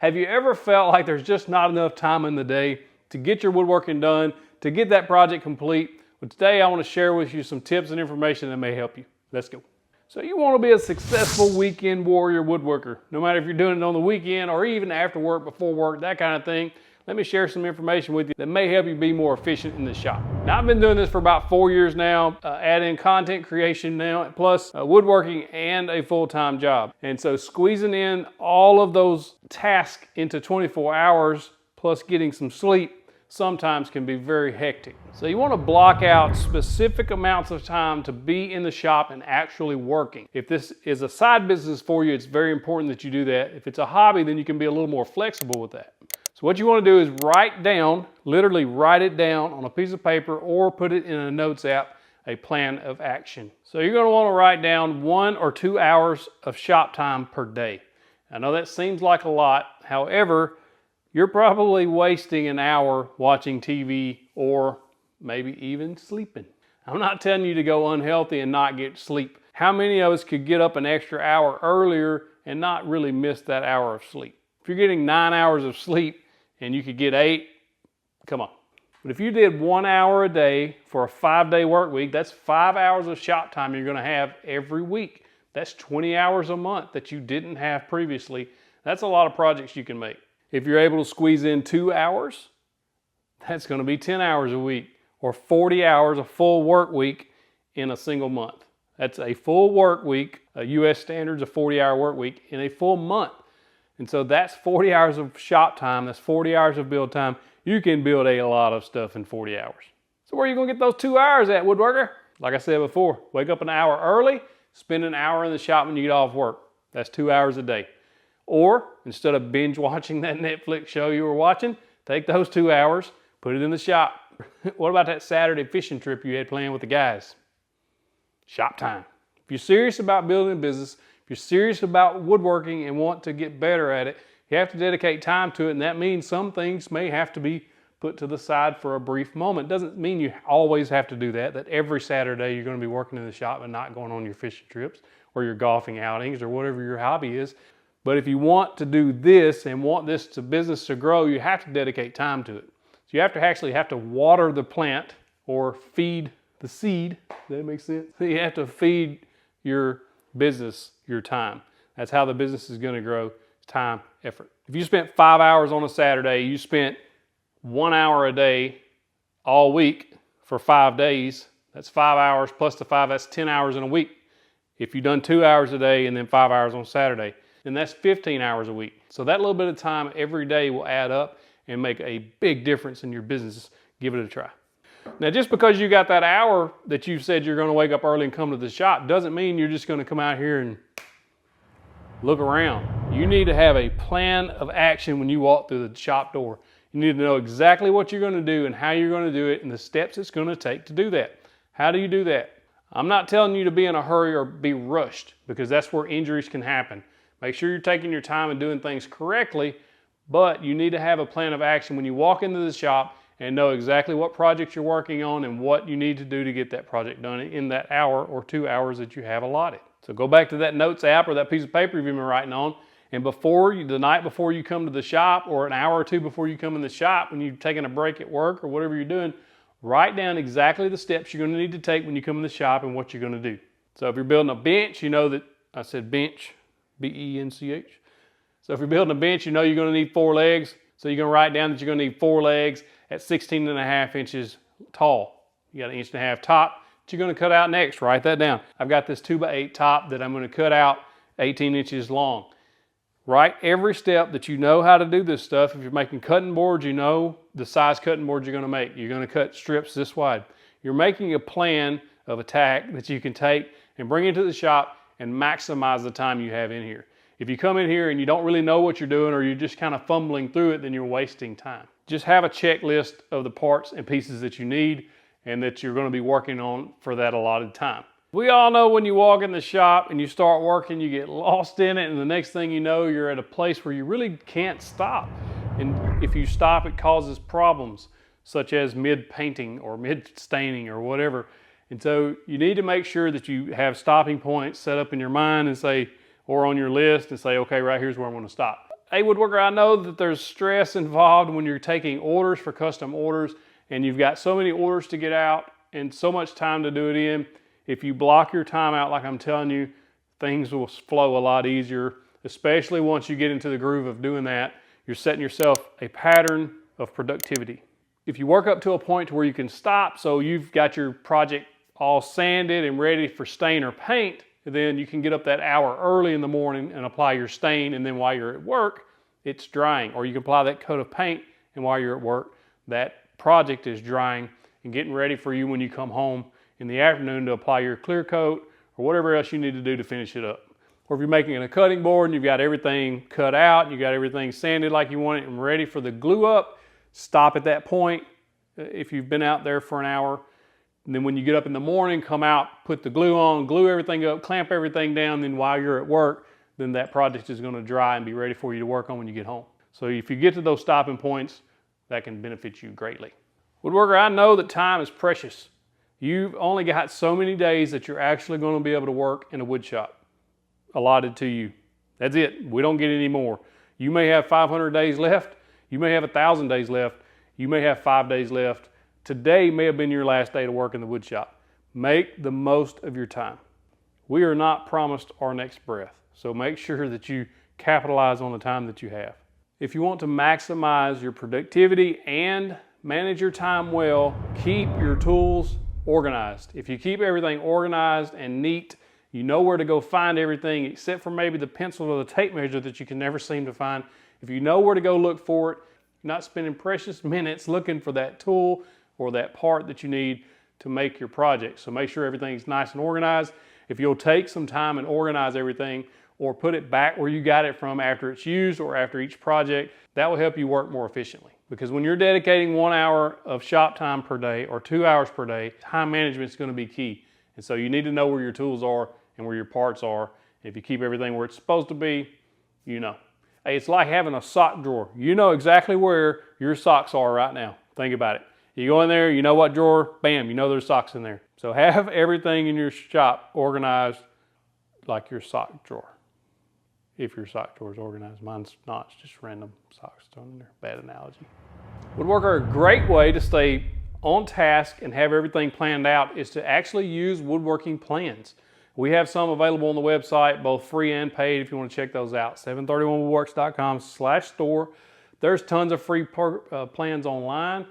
Have you ever felt like there's just not enough time in the day to get your woodworking done, to get that project complete? Well, today I want to share with you some tips and information that may help you. Let's go. So you want to be a successful weekend warrior woodworker, no matter if you're doing it on the weekend or even after work, before work, that kind of thing. Let me share some information with you that may help you be more efficient in the shop. Now, I've been doing this for about 4 years now, adding content creation now, plus woodworking and a full-time job. And so squeezing in all of those tasks into 24 hours, plus getting some sleep, sometimes can be very hectic. So you want to block out specific amounts of time to be in the shop and actually working. If this is a side business for you, it's very important that you do that. If it's a hobby, then you can be a little more flexible with that. So what you want to do is write down, literally write it down on a piece of paper or put it in a notes app, a plan of action. So you're going to want to write down 1 or 2 hours of shop time per day. I know that seems like a lot. However, you're probably wasting an hour watching TV or maybe even sleeping. I'm not telling you to go unhealthy and not get sleep. How many of us could get up an extra hour earlier and not really miss that hour of sleep? If you're getting 9 hours of sleep and you could get 8, come on. But if you did 1 hour a day for a 5-day work week, that's 5 hours of shop time you're going to have every week. That's 20 hours a month that you didn't have previously. That's a lot of projects you can make. If you're able to squeeze in 2 hours, that's going to be 10 hours a week, or 40 hours, a full work week in a single month. That's a full work week, a U.S. standards, a 40-hour work week in a full month. And so that's 40 hours of shop time, that's 40 hours of build time. You can build a lot of stuff in 40 hours. So where are you going to get those 2 hours at, woodworker? Like I said before, wake up an hour early, spend an hour in the shop when you get off work. That's 2 hours a day. Or instead of binge watching that Netflix show you were watching, take those 2 hours, put it in the shop. What about that Saturday fishing trip you had planned with the guys? Shop time. If you're serious about building a business, if you're serious about woodworking and want to get better at it, you have to dedicate time to it, and that means some things may have to be put to the side for a brief moment. It doesn't mean you always have to do that every Saturday you're going to be working in the shop and not going on your fishing trips or your golfing outings or whatever your hobby is. But if you want to do this and want this business to grow, you have to dedicate time to it. So you actually have to water the plant or feed the seed. Does that make sense? You have to feed your business your time. That's how the business is going to grow. Time, effort. If you spent 5 hours on a Saturday, you spent 1 hour a day all week for 5 days. That's 5 hours plus the 5, that's 10 hours in a week. If you've done 2 hours a day and then 5 hours on Saturday, then that's 15 hours a week. So that little bit of time every day will add up and make a big difference in your business. Give it a try. Now, just because you got that hour that you said you're going to wake up early and come to the shop doesn't mean you're just going to come out here and look around. You need to have a plan of action when you walk through the shop door. You need to know exactly what you're going to do and how you're going to do it and the steps it's going to take to do that. How do you do that? I'm not telling you to be in a hurry or be rushed, because that's where injuries can happen. Make sure you're taking your time and doing things correctly, but you need to have a plan of action when you walk into the shop and know exactly what project you're working on and what you need to do to get that project done in that hour or 2 hours that you have allotted. So go back to that notes app or that piece of paper you've been writing on, and the night before you come to the shop, or an hour or two before you come in the shop when you're taking a break at work or whatever you're doing, write down exactly the steps you're going to need to take when you come in the shop and what you're going to do. So if you're building a bench, you know that I said bench, B-E-N-C-H. So if you're building a bench, you know you're going to need 4 legs. So you're going to write down that you're going to need 4 legs at 16.5 inches tall. You got 1.5 inches top that you're going to cut out next. Write that down. I've got this 2x8 top that I'm going to cut out 18 inches long. Write every step that you know how to do this stuff. If you're making cutting boards, you know the size cutting boards you're going to make. You're going to cut strips this wide. You're making a plan of attack that you can take and bring into the shop and maximize the time you have in here. If you come in here and you don't really know what you're doing, or you're just kind of fumbling through it, then you're wasting time. Just have a checklist of the parts and pieces that you need and that you're going to be working on for that allotted time. We all know when you walk in the shop and you start working, you get lost in it, and the next thing you know, you're at a place where you really can't stop. And if you stop, it causes problems, such as mid-painting or mid-staining or whatever. And so you need to make sure that you have stopping points set up in your mind and say, or on your list and say, okay, right here's where I'm going to stop. Hey woodworker, I know that there's stress involved when you're taking orders for custom orders and you've got so many orders to get out and so much time to do it in. If you block your time out like I'm telling you, things will flow a lot easier, especially once you get into the groove of doing that. You're setting yourself a pattern of productivity. If you work up to a point to where you can stop, so you've got your project all sanded and ready for stain or paint, then you can get up that hour early in the morning and apply your stain, and then while you're at work, it's drying. Or you can apply that coat of paint, and while you're at work, that project is drying and getting ready for you when you come home in the afternoon to apply your clear coat or whatever else you need to do to finish it up. Or if you're making a cutting board and you've got everything cut out, you've got everything sanded like you want it and ready for the glue up, stop at that point if you've been out there for an hour. And then when you get up in the morning, come out, put the glue on, glue everything up, clamp everything down. Then while you're at work, then that project is going to dry and be ready for you to work on when you get home. So if you get to those stopping points, that can benefit you greatly. Woodworker, I know that time is precious. You've only got so many days that you're actually going to be able to work in a wood shop allotted to you. That's it. We don't get any more. You may have 500 days left. You may have 1,000 days left. You may have 5 days left. Today may have been your last day to work in the wood shop. Make the most of your time. We are not promised our next breath, so make sure that you capitalize on the time that you have. If you want to maximize your productivity and manage your time well, keep your tools organized. If you keep everything organized and neat, you know where to go find everything except for maybe the pencil or the tape measure that you can never seem to find. If you know where to go look for it, you're not spending precious minutes looking for that tool or that part that you need to make your project. So make sure everything's nice and organized. If you'll take some time and organize everything or put it back where you got it from after it's used or after each project, that will help you work more efficiently. Because when you're dedicating 1 hour of shop time per day or 2 hours per day, time management is going to be key. And so you need to know where your tools are and where your parts are. If you keep everything where it's supposed to be, you know. Hey, it's like having a sock drawer. You know exactly where your socks are right now. Think about it. You go in there, you know what drawer, bam, you know there's socks in there. So have everything in your shop organized like your sock drawer. If your sock drawer is organized. Mine's not, it's just random socks thrown in there. Bad analogy. Woodworker, a great way to stay on task and have everything planned out is to actually use woodworking plans. We have some available on the website, both free and paid if you want to check those out. 731woodworks.com/store. There's tons of free plans online.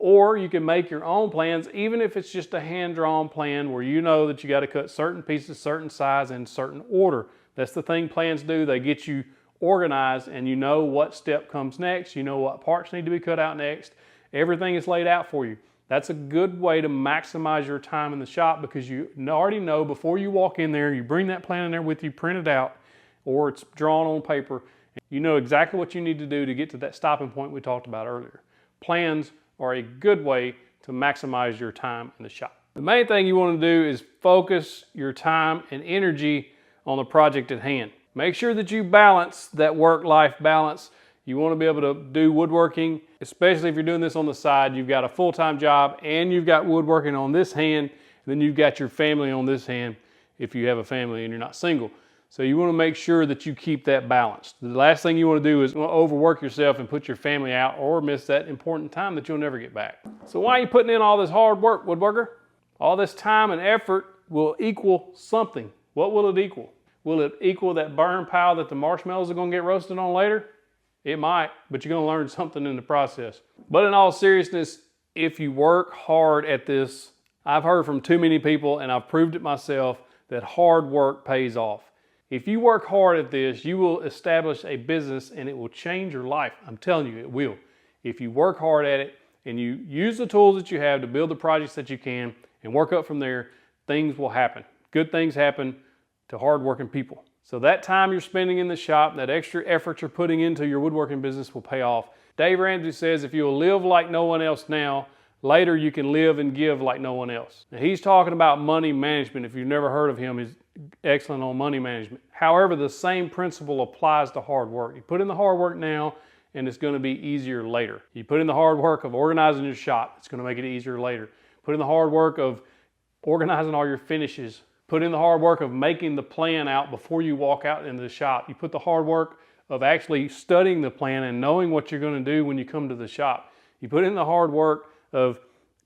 Or you can make your own plans, even if it's just a hand-drawn plan where you know that you got to cut certain pieces, certain size, and certain order. That's the thing plans do. They get you organized and you know what step comes next. You know what parts need to be cut out next. Everything is laid out for you. That's a good way to maximize your time in the shop because you already know before you walk in there, you bring that plan in there with you, print it out, or it's drawn on paper. You know exactly what you need to do to get to that stopping point we talked about earlier. Plans are a good way to maximize your time in the shop. The main thing you want to do is focus your time and energy on the project at hand. Make sure that you balance that work-life balance. You want to be able to do woodworking, especially if you're doing this on the side. You've got a full-time job and you've got woodworking on this hand, and then you've got your family on this hand if you have a family and you're not single. So you want to make sure that you keep that balanced. The last thing you want to do is overwork yourself and put your family out or miss that important time that you'll never get back. So why are you putting in all this hard work, woodworker? All this time and effort will equal something. What will it equal? Will it equal that burn pile that the marshmallows are going to get roasted on later? It might, but you're going to learn something in the process. But in all seriousness, if you work hard at this, I've heard from too many people and I've proved it myself that hard work pays off. If you work hard at this, you will establish a business and it will change your life. I'm telling you, it will. If you work hard at it and you use the tools that you have to build the projects that you can and work up from there, things will happen. Good things happen to hardworking people. So that time you're spending in the shop, that extra effort you're putting into your woodworking business will pay off. Dave Ramsey says if you'll live like no one else now, later you can live and give like no one else. Now, he's talking about money management. If you've never heard of him, he's excellent on money management. However, the same principle applies to hard work. You put in the hard work now and it's going to be easier later. You put in the hard work of organizing your shop, it's going to make it easier later. Put in the hard work of organizing all your finishes. Put in the hard work of making the plan out before you walk out into the shop. You put the hard work of actually studying the plan and knowing what you're going to do when you come to the shop. You put in the hard work of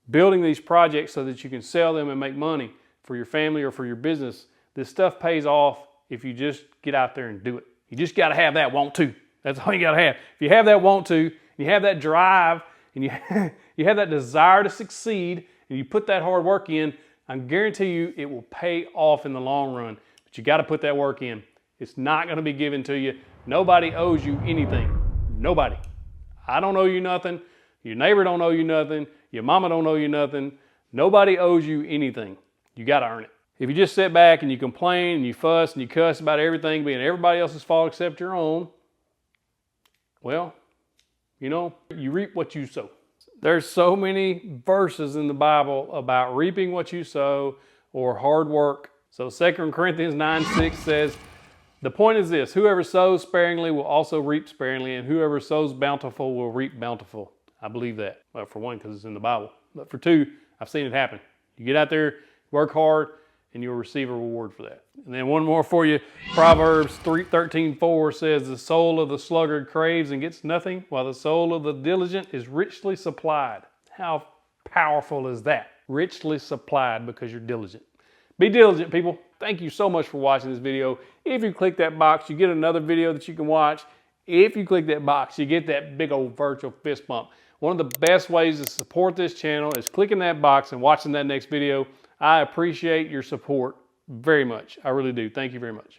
building these projects so that you can sell them and make money for your family or for your business. This stuff pays off if you just get out there and do it. You just got to have that want to. That's all you got to have. If you have that want to, you have that drive, and you have that desire to succeed, and you put that hard work in, I guarantee you it will pay off in the long run. But you got to put that work in. It's not going to be given to you. Nobody owes you anything. Nobody. I don't owe you nothing. Your neighbor don't owe you nothing. Your mama don't owe you nothing. Nobody owes you anything. You got to earn it. If you just sit back and you complain and you fuss and you cuss about everything being everybody else's fault except your own, well, you know, you reap what you sow. There's so many verses in the Bible about reaping what you sow or hard work. So 2 Corinthians 9:6 says, the point is this, whoever sows sparingly will also reap sparingly, and whoever sows bountiful will reap bountiful. I believe that. Well, for one, because it's in the Bible. But for two, I've seen it happen. You get out there, work hard, and you'll receive a reward for that. And then one more for you. Proverbs 13:4 says, the soul of the sluggard craves and gets nothing, while the soul of the diligent is richly supplied. How powerful is that? Richly supplied because you're diligent. Be diligent, people. Thank you so much for watching this video. If you click that box, you get another video that you can watch. If you click that box, you get that big old virtual fist bump. One of the best ways to support this channel is clicking that box and watching that next video. I appreciate your support very much. I really do. Thank you very much.